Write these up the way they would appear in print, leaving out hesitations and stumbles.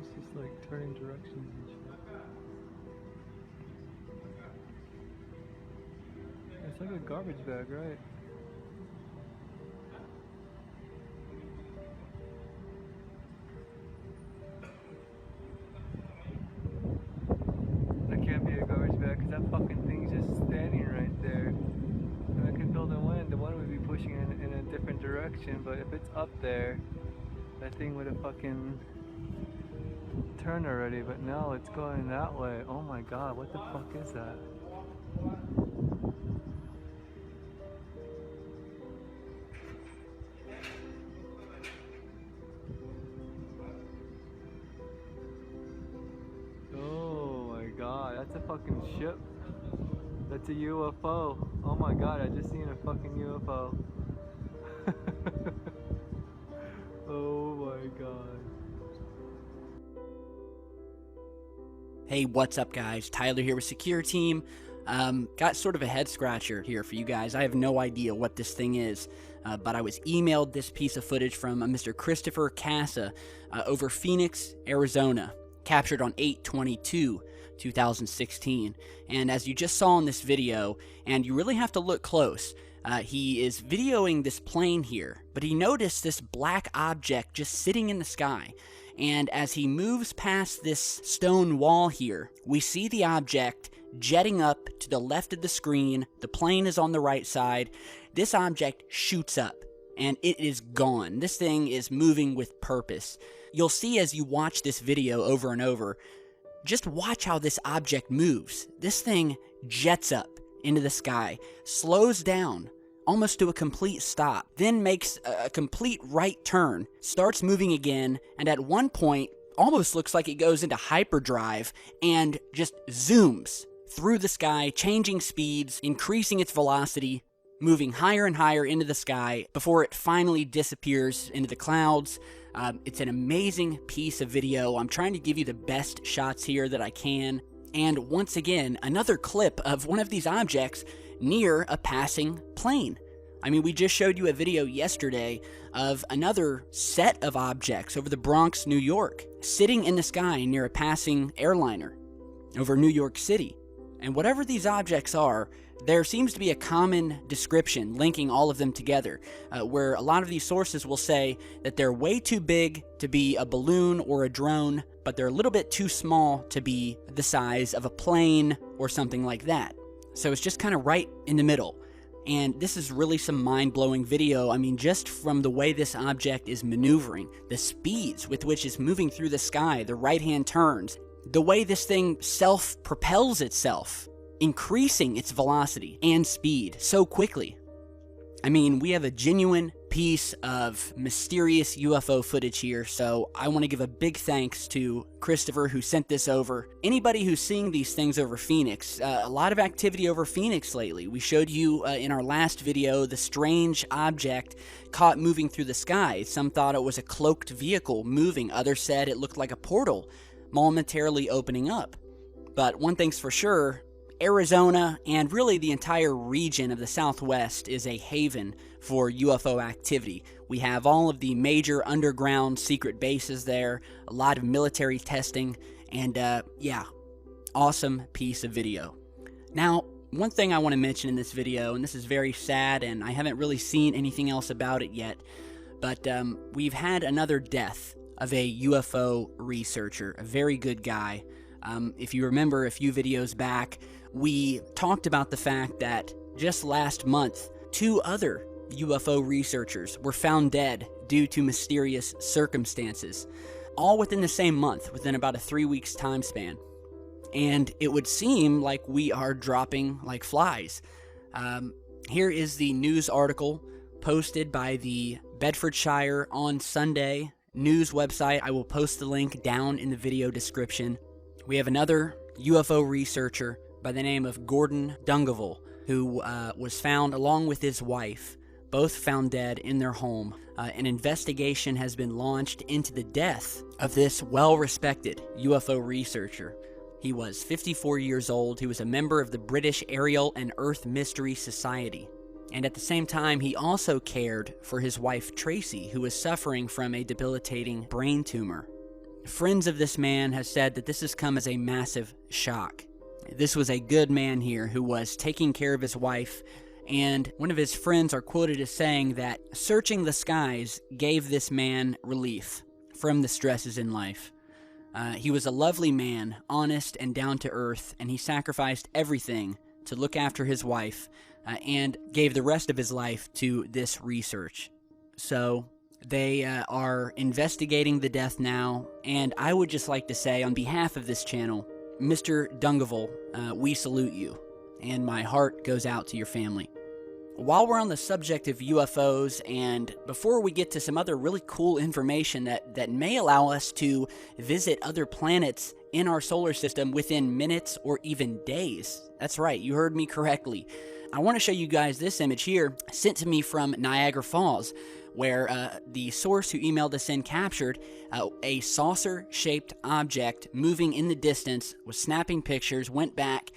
It's just like turning directions and shit. It's like a garbage bag, right? That can't be a garbage bag because that fucking thing's just standing right there. And I can feel the wind. The wind would be pushing in a different direction, but if it's up there, that thing would have fucking turned already, but no, it's going that way. Oh my god, what the fuck is that? Oh my god, that's a fucking ship. That's a UFO. Oh my god, I just seen a fucking UFO. Oh my god. Hey, what's up guys? Tyler here with Secure Team. Got sort of a head scratcher here for you guys. I have no idea what this thing is, but I was emailed this piece of footage from Mr. Christopher Casa over Phoenix, Arizona, captured on 8/22/2016. And as you just saw in this video, and you really have to look close, he is videoing this plane here, but he noticed this black object just sitting in the sky. And as he moves past this stone wall here, we see the object jetting up to the left of the screen. The plane is on the right side. This object shoots up and it is gone. This thing is moving with purpose. You'll see as you watch this video over and over, just watch how this object moves. This thing jets up into the sky, slows down almost to a complete stop, then makes a complete right turn, starts moving again, and at one point almost looks like it goes into hyperdrive and just zooms through the sky, changing speeds, increasing its velocity, moving higher and higher into the sky before it finally disappears into the clouds. It's an amazing piece of video. I'm trying to give you the best shots here that I can. And once again, another clip of one of these objects near a passing plane. I mean, we just showed you a video yesterday of another set of objects over the Bronx, New York, sitting in the sky near a passing airliner over New York City. And whatever these objects are, there seems to be a common description linking all of them together, where a lot of these sources will say that they're way too big to be a balloon or a drone, but they're a little bit too small to be the size of a plane or something like that. So it's just kind of right in the middle. And this is really some mind-blowing video. I mean, just from the way this object is maneuvering, the speeds with which it's moving through the sky, the right-hand turns, the way this thing self-propels itself, increasing its velocity and speed so quickly. I mean, we have a genuine piece of mysterious UFO footage here, so I want to give a big thanks to Christopher who sent this over. Anybody who's seeing these things over Phoenix, a lot of activity over Phoenix lately. We showed you in our last video the strange object caught moving through the sky. Some thought it was a cloaked vehicle moving, others said it looked like a portal momentarily opening up. But one thing's for sure, Arizona, and really the entire region of the Southwest, is a haven for UFO activity. We have all of the major underground secret bases there, a lot of military testing, and yeah, awesome piece of video. Now, one thing I want to mention in this video, and this is very sad, and I haven't really seen anything else about it yet, but we've had another death of a UFO researcher, a very good guy. If you remember a few videos back, we talked about the fact that just last month, 2 other UFO researchers were found dead due to mysterious circumstances, all within the same month, within about a 3 weeks time span. And it would seem like we are dropping like flies. Here is the news article posted by the Bedfordshire on Sunday news website. I will post the link down in the video description. We have another UFO researcher by the name of Gordon Dungavel, who was found along with his wife, both found dead in their home. An investigation has been launched into the death of this well-respected UFO researcher. He was 54 years old. He was a member of the British Aerial and Earth Mystery Society. And at the same time, he also cared for his wife Tracy, who was suffering from a debilitating brain tumor. friends of this man have said that this has come as a massive shock. This was a good man here who was taking care of his wife, and one of his friends are quoted as saying that searching the skies gave this man relief from the stresses in life. He was a lovely man, honest and down to earth, and he sacrificed everything to look after his wife and gave the rest of his life to this research. So they are investigating the death now, and I would just like to say on behalf of this channel, Mr. Dungavel, we salute you, and my heart goes out to your family. While we're on the subject of UFOs, and before we get to some other really cool information that may allow us to visit other planets in our solar system within minutes or even days. That's right, you heard me correctly. I want to show you guys this image here, sent to me from Niagara Falls, where the source who emailed us in captured a saucer-shaped object moving in the distance, was snapping pictures, went back.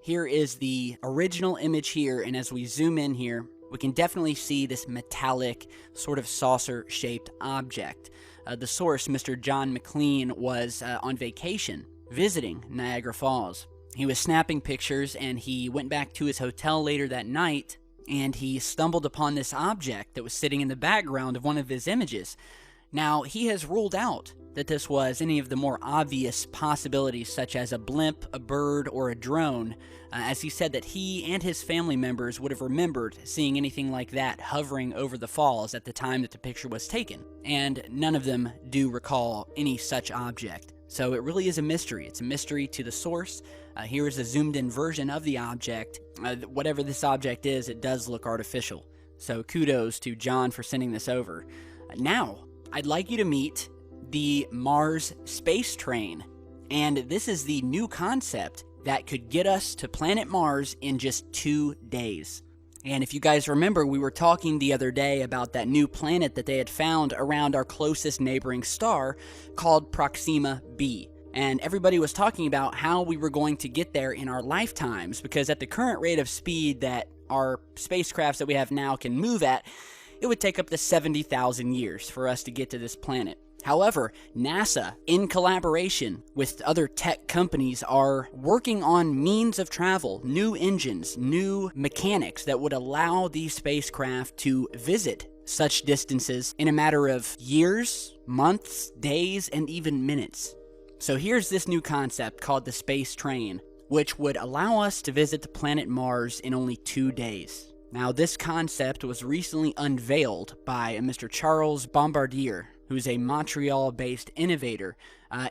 Here is the original image here, and as we zoom in here, we can definitely see this metallic, sort of saucer-shaped object. The source, Mr. John McLean, was on vacation, visiting Niagara Falls. He was snapping pictures, and he went back to his hotel later that night, and he stumbled upon this object that was sitting in the background of one of his images. Now, he has ruled out that this was any of the more obvious possibilities, such as a blimp, a bird, or a drone, as he said that he and his family members would have remembered seeing anything like that hovering over the falls at the time that the picture was taken, and none of them do recall any such object. So it really is a mystery. It's a mystery to the source. Here is a zoomed-in version of the object. Whatever this object is, it does look artificial. So kudos to John for sending this over. Now, I'd like you to meet the Mars Space Train. And this is the new concept that could get us to planet Mars in just 2 days. And if you guys remember, we were talking the other day about that new planet that they had found around our closest neighboring star called Proxima b. And everybody was talking about how we were going to get there in our lifetimes, because at the current rate of speed that our spacecrafts that we have now can move at, it would take up to 70,000 years for us to get to this planet. However, NASA, in collaboration with other tech companies, are working on means of travel, new engines, new mechanics that would allow these spacecraft to visit such distances in a matter of years, months, days, and even minutes. So here's this new concept called the Space Train, which would allow us to visit the planet Mars in only 2 days. Now, this concept was recently unveiled by a Mr. Charles Bombardier, who's a Montreal-based innovator,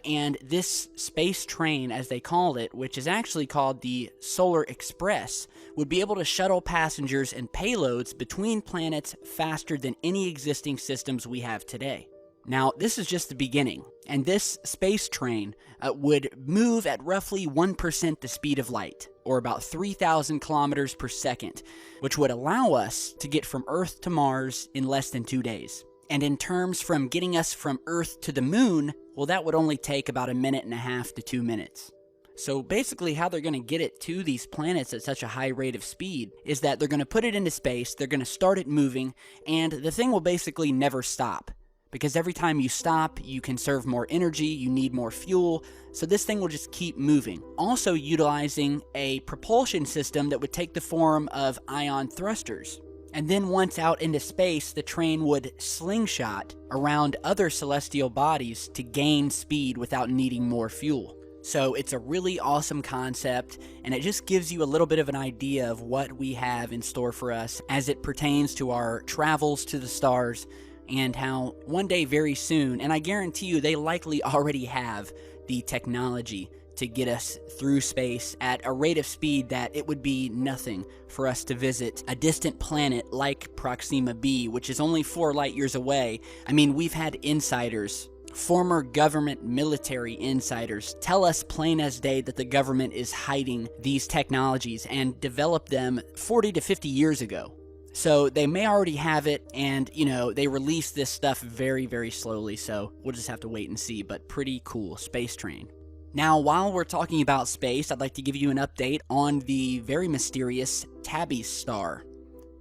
and this space train, as they called it, which is actually called the Solar Express, would be able to shuttle passengers and payloads between planets faster than any existing systems we have today. Now, this is just the beginning, and this space train would move at roughly 1% the speed of light, or about 3,000 kilometers per second, which would allow us to get from Earth to Mars in less than 2 days. And in terms from getting us from Earth to the moon, well, that would only take about 1.5 to 2 minutes. So basically how they're going to get it to these planets at such a high rate of speed is that they're going to put it into space, they're going to start it moving, and the thing will basically never stop. Because every time you stop, you conserve more energy, you need more fuel, so this thing will just keep moving. Also utilizing a propulsion system that would take the form of ion thrusters. And then once out into space, the train would slingshot around other celestial bodies to gain speed without needing more fuel. So it's a really awesome concept, and it just gives you a little bit of an idea of what we have in store for us as it pertains to our travels to the stars, and how one day very soon, and I guarantee you they likely already have the technology to get us through space at a rate of speed that it would be nothing for us to visit a distant planet like Proxima b, which is only 4 light years away. I mean, we've had insiders, former government military insiders, tell us plain as day that the government is hiding these technologies and developed them 40 to 50 years ago. So they may already have it, and, you know, they release this stuff very, very slowly, so we'll just have to wait and see, but pretty cool. Space train. Now, while we're talking about space, I'd like to give you an update on the very mysterious Tabby star.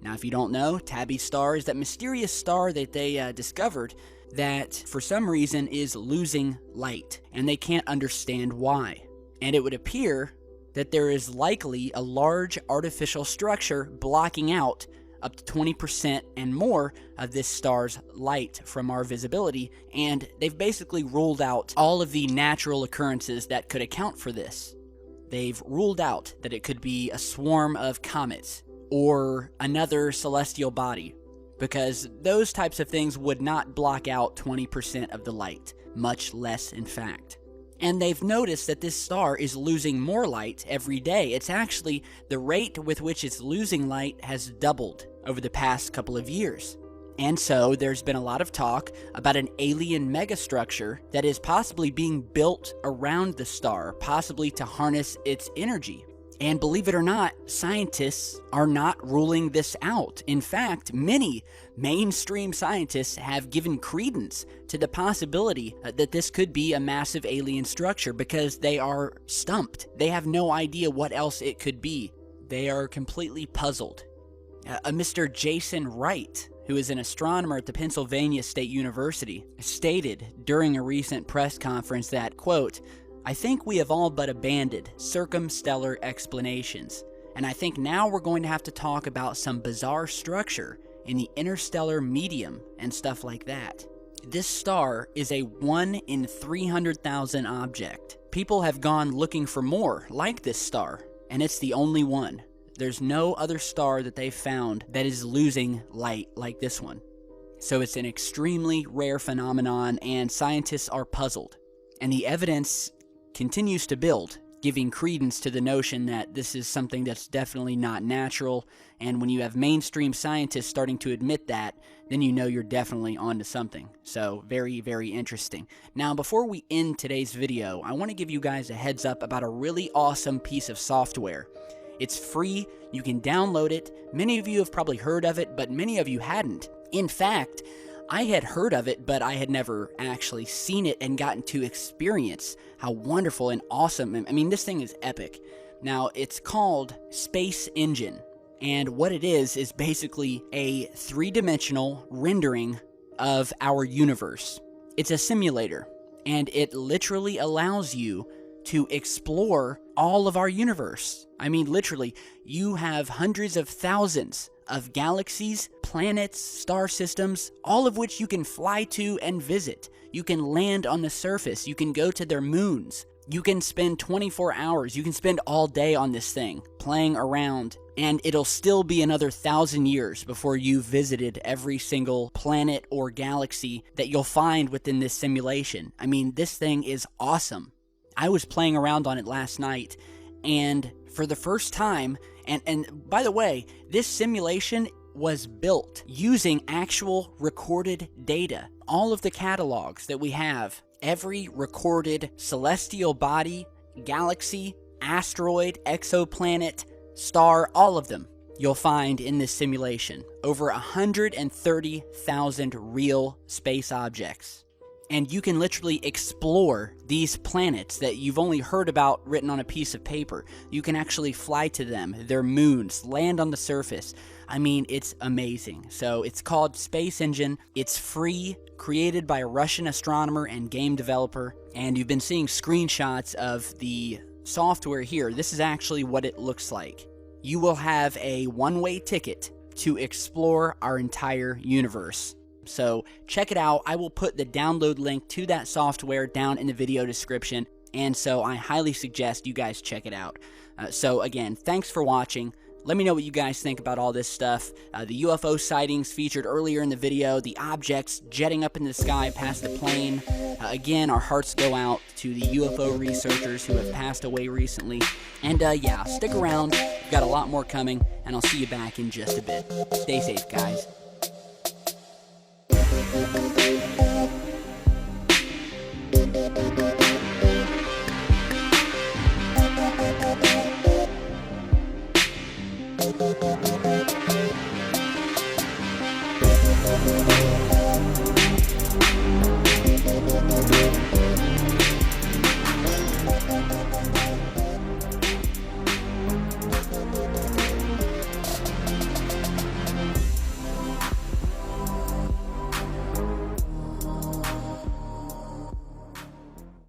Now, if you don't know, Tabby star is that mysterious star that they discovered that for some reason is losing light, and they can't understand why. And it would appear that there is likely a large artificial structure blocking out up to 20% and more of this star's light from our visibility, and they've basically ruled out all of the natural occurrences that could account for this. They've ruled out that it could be a swarm of comets or another celestial body, because those types of things would not block out 20% of the light, much less in fact. And they've noticed that this star is losing more light every day. It's actually, the rate with which it's losing light has doubled over the past couple of years. And so there's been a lot of talk about an alien megastructure that is possibly being built around the star, possibly to harness its energy. And believe it or not, scientists are not ruling this out. In fact, many mainstream scientists have given credence to the possibility that this could be a massive alien structure because they are stumped. They have no idea what else it could be. They are completely puzzled. Mr. Jason Wright, who is an astronomer at the Pennsylvania State University, stated during a recent press conference that, quote, "I think we have all but abandoned circumstellar explanations, and I think now we're going to have to talk about some bizarre structure in the interstellar medium and stuff like that." This star is a 1 in 300,000 object. People have gone looking for more like this star, and it's the only one. There's no other star that they've found that is losing light like this one. So it's an extremely rare phenomenon, and scientists are puzzled. And the evidence continues to build, giving credence to the notion that this is something that's definitely not natural. And when you have mainstream scientists starting to admit that, then you know you're definitely onto something. So very, very interesting. Now, before we end today's video, I want to give you guys a heads up about a really awesome piece of software. It's free, you can download it. Many of you have probably heard of it, but many of you hadn't. In fact, I had heard of it, but I had never actually seen it and gotten to experience how wonderful and awesome. I mean, this thing is epic. Now, it's called Space Engine, and what it is basically a three-dimensional rendering of our universe. It's a simulator, and it literally allows you to explore all of our universe. I mean, literally, you have hundreds of thousands of galaxies, planets, star systems, all of which you can fly to and visit. You can land on the surface. You can go to their moons. You can spend 24 hours. You can spend all day on this thing, playing around, and it'll still be another 1,000 years before you've visited every single planet or galaxy that you'll find within this simulation. I mean, this thing is awesome. I was playing around on it last night, and for the first time, and by the way, this simulation was built using actual recorded data. All of the catalogs that we have, every recorded celestial body, galaxy, asteroid, exoplanet, star, all of them, you'll find in this simulation. Over 130,000 real space objects. And you can literally explore these planets that you've only heard about written on a piece of paper. You can actually fly to them, their moons, land on the surface. I mean, it's amazing. So it's called Space Engine. It's free, created by a Russian astronomer and game developer. And you've been seeing screenshots of the software here. This is actually what it looks like. You will have a one-way ticket to explore our entire universe. So check it out. I will put the download link to that software down in the video description, and so I highly suggest you guys check it out. So again, thanks for watching. Let me know what you guys think about all this stuff. The UFO sightings featured earlier in the video, the objects jetting up in the sky past the plane. Again, our hearts go out to the UFO researchers who have passed away recently. And yeah, stick around. We've got a lot more coming, and I'll see you back in just a bit. Stay safe, guys.